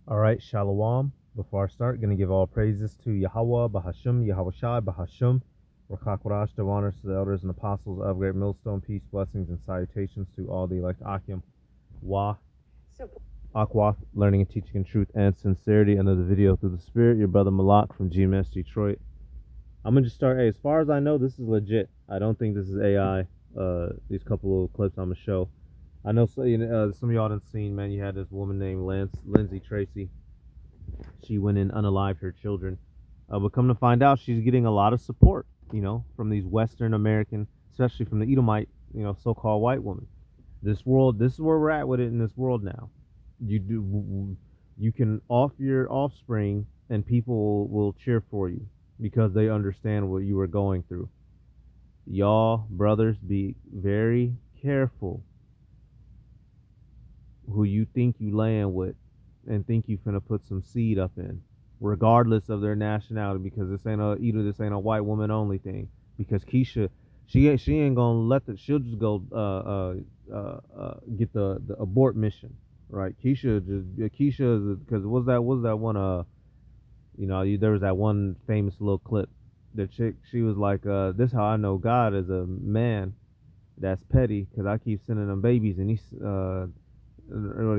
All right, Shalom. Before I start, going to give all praises to Yahweh, Bahashum, Yahweh Shai, Bahashum, Rakakwarash, the honors to the elders and apostles of Great Millstone, peace, blessings, and salutations to all the elect Akim, Wa, Akwa, learning and teaching in truth and sincerity. Another video through the Spirit, your brother Malak from GMS Detroit. I'm going to just start, hey, as far as I know, this is legit. I don't think this is AI, these couple of clips I'm going to show. I know some of y'all done seen, man, you had this woman named Lindsay Tracy. She went and unalived her children. But come to find out, she's getting a lot of support, from these Western American, especially from the Edomite, so-called white woman. This is where we're at with it in this world now. You can off your offspring and people will cheer for you because they understand what you were going through. Y'all, brothers, be very careful who you think you laying with and think you finna put some seed up in, regardless of their nationality, because this ain't a white woman only thing. Because Keisha, she ain't gonna she'll just go get the abort mission, right? Keisha is because was that one there was that one famous little clip. The chick, she was like, this how I know God is a man that's petty, because I keep sending them babies and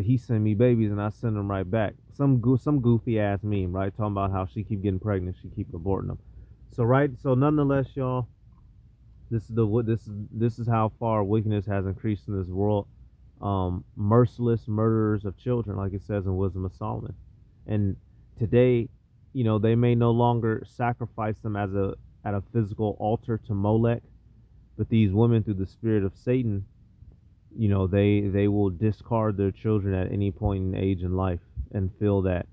he send me babies and I send them right back. Some goofy ass meme, right? Talking about how she keep getting pregnant, she keep aborting them. So nonetheless, y'all, this is how far wickedness has increased in this world. Merciless murderers of children, like it says in Wisdom of Solomon. And today, they may no longer sacrifice them at a physical altar to Molech, but these women, through the spirit of Satan, they will discard their children at any point in age in life and feel that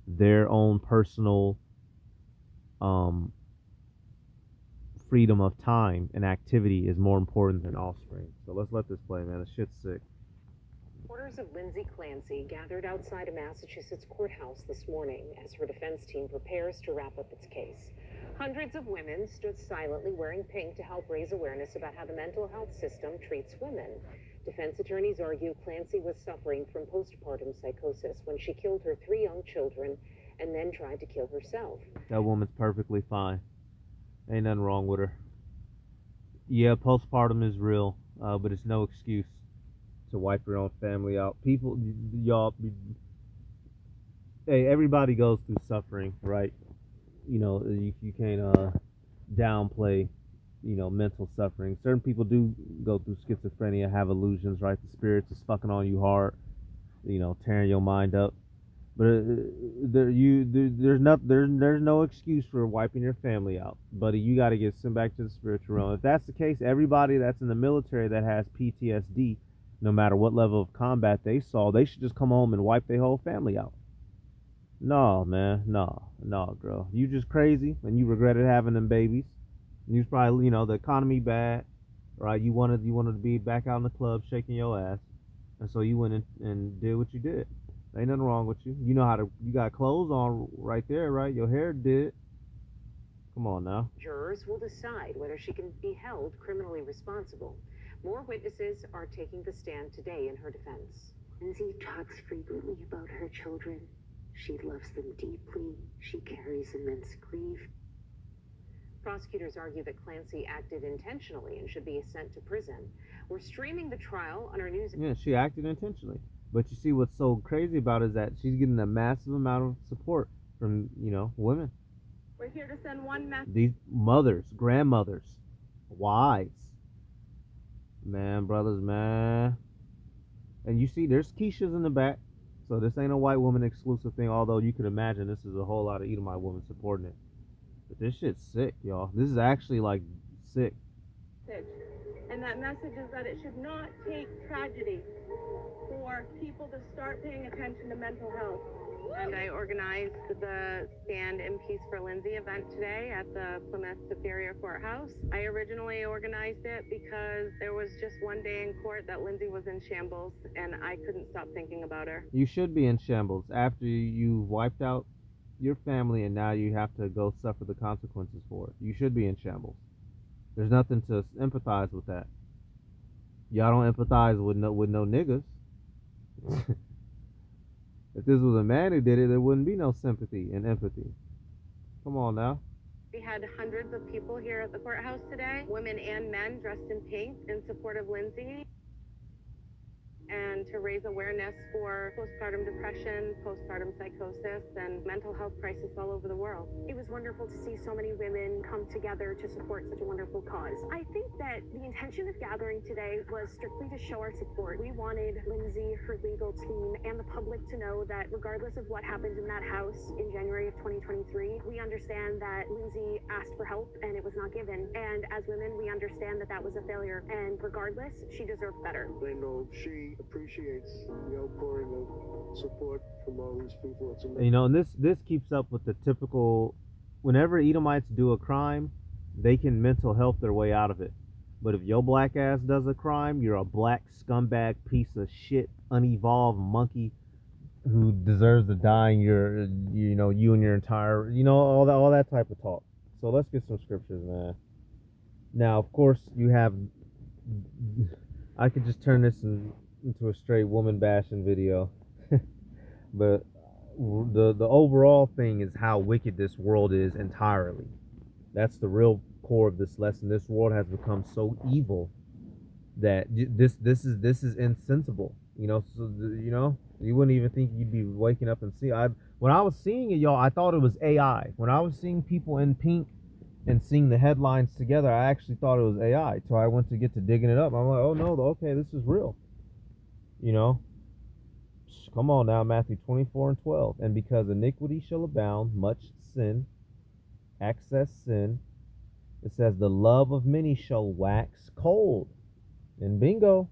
their own personal freedom of time and activity is more important than offspring. So let's let this play, man. This shit's sick. Supporters of Lindsay Clancy gathered outside a Massachusetts courthouse this morning as her defense team prepares to wrap up its case. Hundreds of women stood silently wearing pink to help raise awareness about how the mental health system treats women. Defense attorneys argue Clancy was suffering from postpartum psychosis when she killed her 3 young children and then tried to kill herself. That woman's perfectly fine. Ain't nothing wrong with her. Yeah, postpartum is real, but it's no excuse to wipe your own family out. People, y'all, hey, everybody goes through suffering, right? You can't downplay, mental suffering. Certain people do go through schizophrenia, have illusions, right? The spirits is fucking on you hard, tearing your mind up. But there's no excuse for wiping your family out, buddy. You got to get sent back to the spiritual realm. If that's the case, everybody that's in the military that has PTSD, no matter what level of combat they saw, they should just come home and wipe their whole family out. No, man, no, girl. You just crazy, and you regretted having them babies. And you probably, the economy bad, right? You wanted to be back out in the club shaking your ass, and so you went in and did what you did. Ain't nothing wrong with you. You got clothes on right there, right? Your hair did. Come on now. Jurors will decide whether she can be held criminally responsible. More witnesses are taking the stand today in her defense. Lindsay talks frequently about her children. She loves them deeply. She carries immense grief. Prosecutors argue that Clancy acted intentionally and should be sent to prison. We're streaming the trial on our news. Yeah, she acted intentionally. But you see what's so crazy about it is that she's getting a massive amount of support from, women. We're here to send one message. These mothers, grandmothers, wives. Man, brothers, man. And you see, there's Keisha's in the back. So this ain't a white woman exclusive thing, although you could imagine this is a whole lot of Edomite women supporting it. But this shit's sick, y'all. This is actually, like, sick. And that message is that it should not take tragedy for people to start paying attention to mental health. And I organized the Stand in Peace for Lindsay event today at the Plymouth Superior Courthouse. I originally organized it because there was just one day in court that Lindsay was in shambles, and I couldn't stop thinking about her. You should be in shambles after you wiped out your family, and now you have to go suffer the consequences for it. You should be in shambles. There's nothing to empathize with that. Y'all don't empathize with no niggas. If this was a man who did it, there wouldn't be no sympathy and empathy. Come on now. We had hundreds of people here at the courthouse today, women and men dressed in pink in support of Lindsay, and to raise awareness for postpartum depression, postpartum psychosis, and mental health crisis all over the world. It was wonderful to see so many women come together to support such a wonderful cause. I think that the intention of gathering today was strictly to show our support. We wanted Lindsay, her legal team, and the public to know that regardless of what happened in that house in January of 2023, we understand that Lindsay asked for help and it was not given. And as women, we understand that that was a failure. And regardless, she deserved better. I know she appreciates the outpouring of support from all these people. It's amazing. You know, and this keeps up with the typical. Whenever Edomites do a crime, they can mental health their way out of it. But if your black ass does a crime, you're a black scumbag piece of shit, unevolved monkey who deserves to die. And you and your entire, all that type of talk. So let's get some scriptures, man. Now, of course, you have. I could just turn this into a straight woman bashing video, but the overall thing is how wicked this world is entirely. That's the real core of this lesson. This world has become so evil that this is insensible. You wouldn't even think you'd be waking up and see. When I was seeing it, y'all, I thought it was AI. When I was seeing people in pink and seeing the headlines together, I actually thought it was AI. So I went to get to digging it up. I'm like, oh no, okay, this is real. Come on now, Matthew 24:12. And because iniquity shall abound, much sin, excess sin, it says the love of many shall wax cold. And bingo.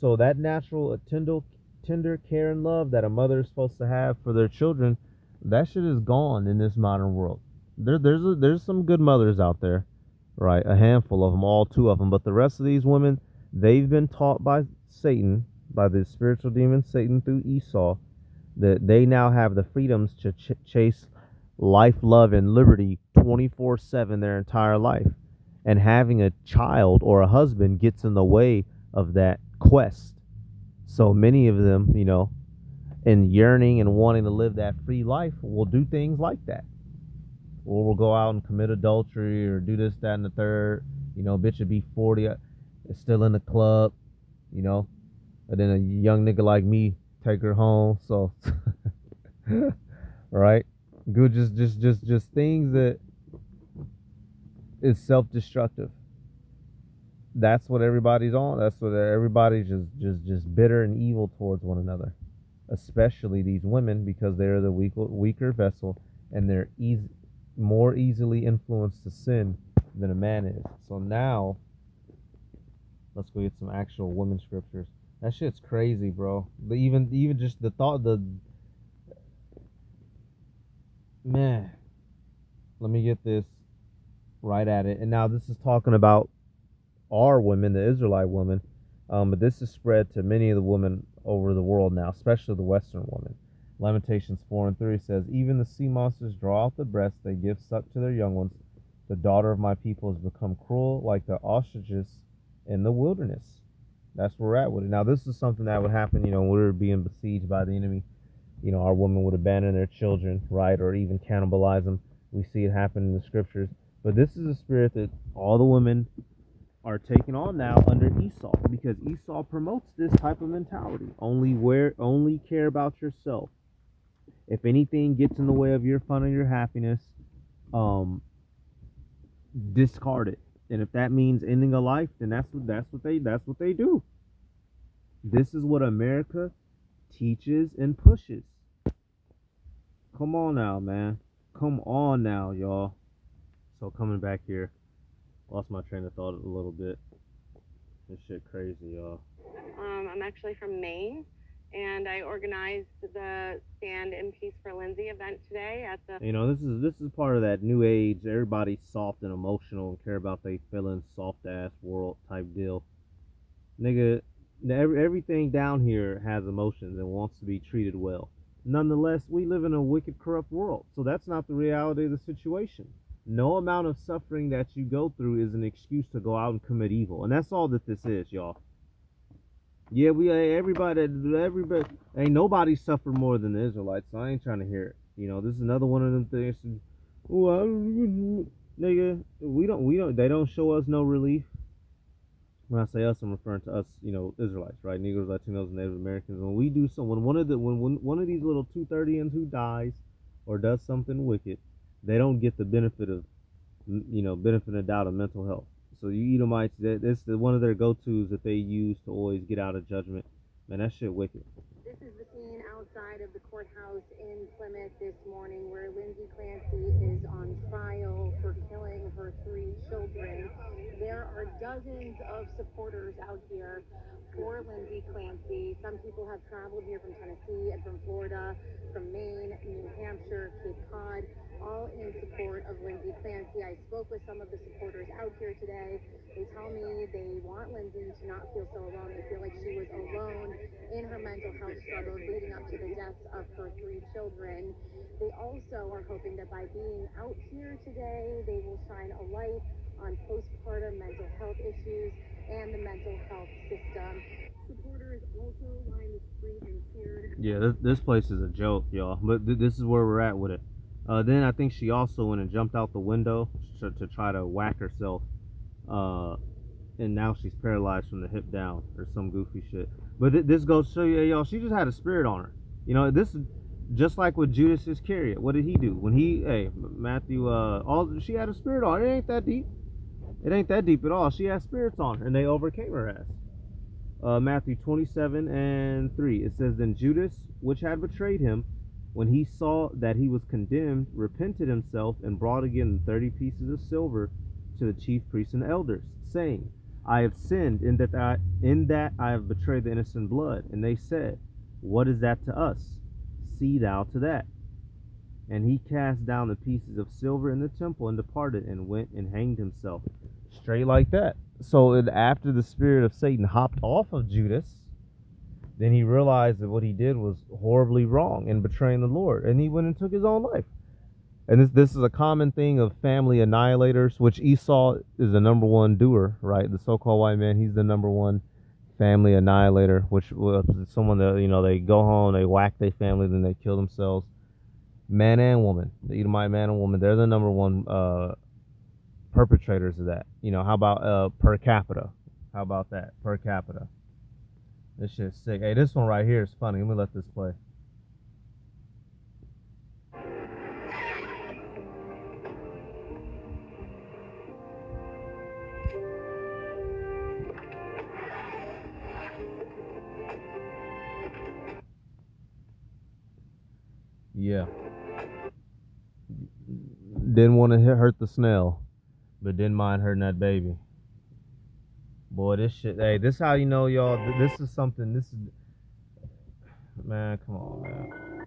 So that natural, tender care and love that a mother is supposed to have for their children, that shit is gone in this modern world. There's some good mothers out there, right? A handful of them, all two of them. But the rest of these women, they've been taught by Satan, by the spiritual demon Satan through Esau, that they now have the freedoms to chase life, love, and liberty 24/7 their entire life. And having a child or a husband gets in the way of that quest. So many of them, in yearning and wanting to live that free life, will do things like that. Or will go out and commit adultery or do this, that, and the third. Bitch would be 40, is still in the club, and then a young nigga like me take her home. So, right? Good, just things that is self-destructive. That's what everybody's on. That's what everybody's just bitter and evil towards one another, especially these women, because they're the weaker vessel and they're more easily influenced to sin than a man is. So now, let's go get some actual women scriptures. That shit's crazy, bro. Even just the thought, man. Let me get this right at it. And now this is talking about our women, the Israelite women, but this is spread to many of the women over the world now, especially the Western women. Lamentations 4:3 says, even the sea monsters draw out the breast, they give suck to their young ones. The daughter of my people has become cruel like the ostriches in the wilderness. That's where we're at with it. Now, this is something that would happen, when we were being besieged by the enemy. Our women would abandon their children, right, or even cannibalize them. We see it happen in the scriptures. But this is a spirit that all the women are taking on now under Esau, because Esau promotes this type of mentality. Only care about yourself. If anything gets in the way of your fun or your happiness, discard it. And if that means ending a life, then that's what they do. This is what America teaches and pushes. Come on now, man. Come on now, y'all. So coming back here, lost my train of thought a little bit. This shit crazy, y'all. I'm actually from Maine, and I organized the Stand in Peace for Lindsay event today at the... This is part of that new age, everybody's soft and emotional and care about they feelings, soft-ass world type deal. Nigga, everything down here has emotions and wants to be treated well. Nonetheless, we live in a wicked, corrupt world, so that's not the reality of the situation. No amount of suffering that you go through is an excuse to go out and commit evil. And that's all that this is, y'all. Yeah, everybody, ain't nobody suffered more than the Israelites. So I ain't trying to hear it. You know, this is another one of them things. Well, nigga, we don't. They don't show us no relief. When I say us, I'm referring to us, you know, Israelites, right? Negroes, Latinos, Native Americans. When we do some, when one of these little 230s who dies or does something wicked, they don't get the benefit of, you know, benefit of doubt of mental health. So you Edomites, that's one of their go-tos that they use to always get out of judgment. Man, that shit wicked. This is the scene outside of the courthouse in Plymouth this morning where Lindsay Clancy is on trial for killing her 3 children. There are dozens of supporters out here for Lindsay Clancy. Some people have traveled here from Tennessee and from Florida, from Maine, New Hampshire, Cape Cod, all in support of Lindsay Clancy. I spoke with some of the supporters out here today. They tell me they want Lindsay to not feel so alone. They feel like she was alone in her mental health struggles leading up to the deaths of her 3 children. They also are hoping that by being out here today, they will shine a light on postpartum mental health issues and the mental health system. Supporters also lined the street and cheered. Yeah, this place is a joke, y'all. But this is where we're at with it. Then I think she also went and jumped out the window to try to whack herself. And now she's paralyzed from the hip down or some goofy shit. But this goes to show you, y'all, she just had a spirit on her. You know, this is just like with Judas Iscariot. What did he do? When Matthew, she had a spirit on her. It ain't that deep. It ain't that deep at all. She had spirits on her, and they overcame her ass. Matthew 27:3. It says, Then Judas, which had betrayed him, when he saw that he was condemned, repented himself and brought again 30 pieces of silver to the chief priests and elders, saying, I have sinned in that I have betrayed the innocent blood. And they said, What is that to us? See thou to that. And he cast down the pieces of silver in the temple and departed and went and hanged himself. Straight like that. So after the spirit of Satan hopped off of Judas, then he realized that what he did was horribly wrong in betraying the Lord. And he went and took his own life. And this is a common thing of family annihilators, which Esau is the number one doer, right? The so-called white man, he's the number one family annihilator, which was someone that, you know, they go home, they whack their family, then they kill themselves. Man and woman, the Edomite man and woman, they're the number one perpetrators of that. You know, how about per capita? How about that? Per capita. This shit's sick. Hey, this one right here is funny. Let me let this play. Yeah. Didn't want to hurt the snail, but didn't mind hurting that baby. Boy, this shit. Hey, this how you know, y'all. This is something. This is, man. Come on, man.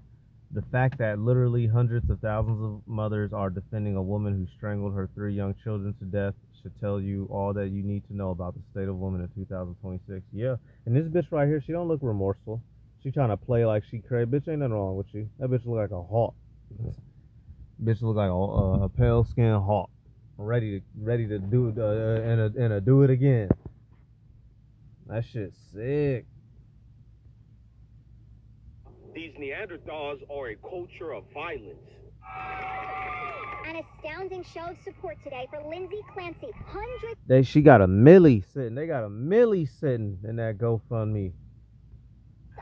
The fact that literally hundreds of thousands of mothers are defending a woman who strangled her 3 young children to death should tell you all that you need to know about the state of women in 2026. Yeah, and this bitch right here, she don't look remorseful. She trying to play like she crazy. Bitch, ain't nothing wrong with you. That bitch look like a hawk. Bitch look like a pale skinned hawk, ready to do it and do it again. That shit's sick. These Neanderthals are a culture of violence. An astounding show of support today for Lindsay Clancy. She got a millie sitting. They got a millie sitting in that GoFundMe.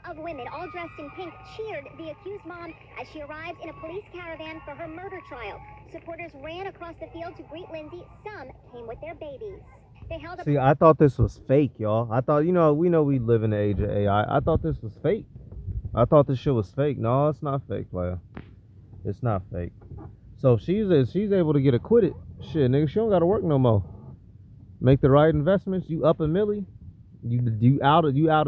Of women, all dressed in pink, cheered the accused mom as she arrived in a police caravan for her murder trial. Supporters ran across the field to greet Lindsay. Some came with their babies. They held up. See, I thought this was fake, y'all. I thought, we know we live in the age of AI. I thought this was fake. I thought this shit was fake. No, it's not fake, player. It's not fake. So if she's able to get acquitted, shit, nigga, she don't gotta work no more. Make the right investments. You up a milli. You out of 3 what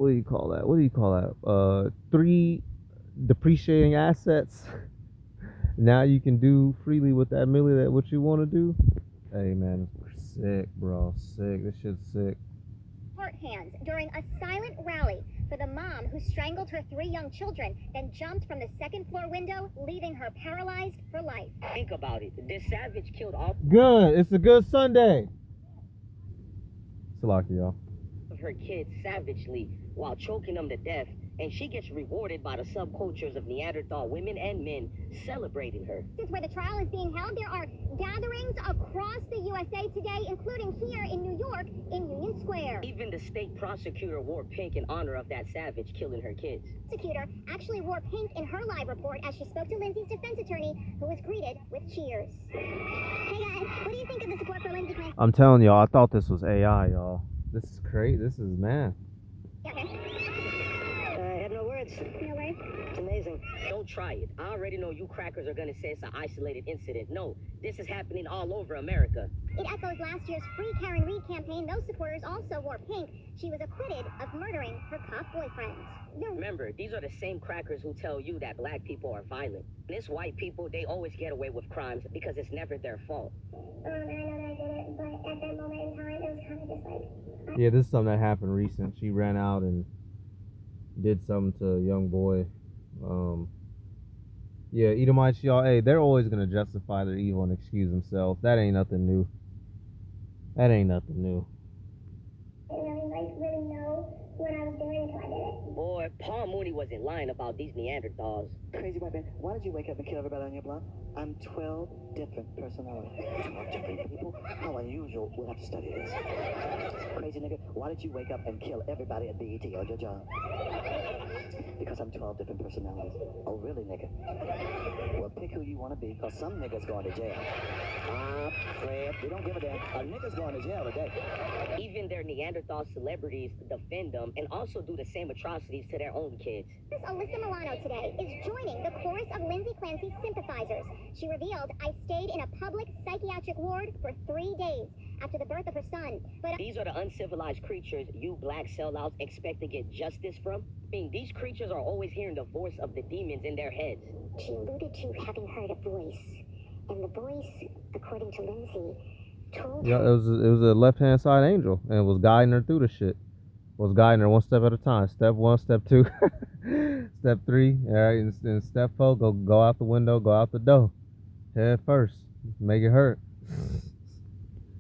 do you call that? 3 depreciating assets. Now you can do freely with that milli that what you want to do. Hey man, sick, bro, sick. This shit's sick. Hands during a silent rally for the mom who strangled her 3 young children, then jumped from the 2nd floor window, leaving her paralyzed for life. Think about it. This savage killed all. Good. It's a good Sunday. Salaki, y'all. Of her kids savagely while choking them to death, and she gets rewarded by the subcultures of Neanderthal women and men celebrating her. Since where the trial is being held, there are gatherings across the USA today, including here in New York in Union Square. Even the state prosecutor wore pink in honor of that savage killing her kids. The prosecutor actually wore pink in her live report as she spoke to Lindsay's defense attorney, who was greeted with cheers. Hey guys, what do you think of the support for Lindsay Clancy? I'm telling y'all, I thought this was AI, y'all. This is crazy. This is, man. Okay. I have no words. No worries. It's amazing. Don't try it. I already know you crackers are gonna say it's an isolated incident. No, this is happening all over America. It echoes last year's Free Karen Reed campaign. Those supporters also wore pink. She was acquitted of murdering her cop boyfriend. Remember, these are the same crackers who tell you that black people are violent. And it's white people, they always get away with crimes because it's never their fault. I know that I did it, but at that moment in time, it was kind of just like... Yeah, this is something that happened recent. She ran out and did something to a young boy. Yeah, Edomites, y'all, hey, they're always going to justify their evil and excuse themselves. That ain't nothing new. That ain't nothing new. I didn't really know what I was doing until I did it. Boy, Paul Mooney wasn't lying about these Neanderthals. Crazy white man, why did you wake up and kill everybody on your block? I'm 12 different personalities. 12 different people? How unusual. We'll have to study this. Crazy nigga, why did you wake up and kill everybody at BET on your job? Because I'm 12 different personalities. Oh, really, nigga? Well, pick who you want to be, because some niggas going to jail. Fred, we don't give a damn. A nigga's going to jail today. Even their Neanderthal celebrities defend them and also do the same atrocities to their own kids. Alyssa Milano today is joining the chorus of Lindsay Clancy's sympathizers. She revealed, I stayed in a public psychiatric ward for 3 days after the birth of her son. But these are the uncivilized creatures you black sellouts expect to get justice from? I mean, these creatures are always hearing the voice of the demons in their heads. She alluded to having heard a voice. And the voice, according to Lindsay, told Yeah, her... it was a left-hand side angel, and it was guiding her through the shit. Was guiding her one step at a time. Step 1, step 2, step 3. All right, and step 4, go out the window, go out the door, head first, make it hurt.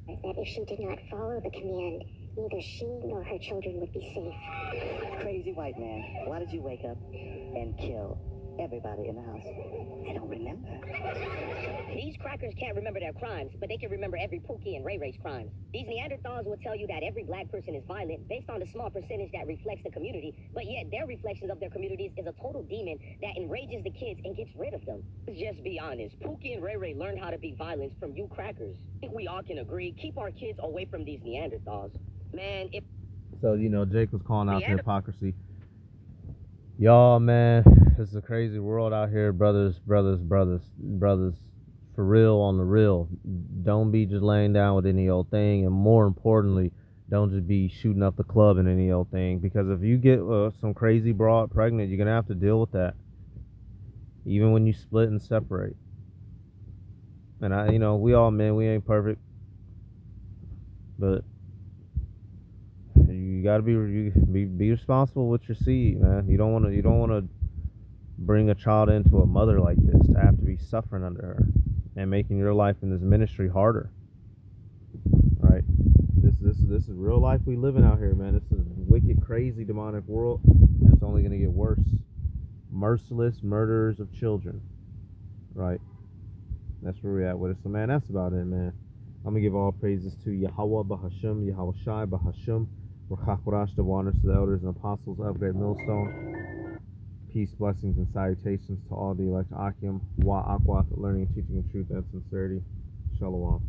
That if she did not follow the command, neither she nor her children would be safe. Crazy white man, why did you wake up and kill everybody in the house? I don't remember. These crackers can't remember their crimes, but they can remember every Pookie and Ray Ray's crimes. These Neanderthals will tell you that every black person is violent based on the small percentage that reflects the community, but yet their reflections of their communities is a total demon that enrages the kids and gets rid of them. Let's just be honest. Pookie and Ray Ray learned how to be violent from you crackers. I think we all can agree, keep our kids away from these Neanderthals. Man, if... So, you know, Jake was calling out the hypocrisy. Y'all, man, it's a crazy world out here, brothers. For real, on the real. Don't be just laying down with any old thing, and more importantly, don't just be shooting up the club in any old thing, because if you get some crazy broad pregnant, you're gonna have to deal with that, even when you split and separate. And you know, we all men, we ain't perfect, but you gotta be responsible with your seed, man. You don't want to bring a child into a mother like this to have to be suffering under her and making your life in this ministry harder. Right? This is real life we living out here, man. This is a wicked, crazy, demonic world, and it's only gonna get worse. Merciless murderers of children. Right? That's where we're at with it. So, man, that's about it, man. I'm gonna give all praises to Yahweh Bahasham, Yahweh Shai Bahasham, Rachakurash, the honors to the elders and apostles of Great Millstone. Peace, blessings, and salutations to all the elect Akim, Wa Akwat, learning and teaching the truth and sincerity. Shalom.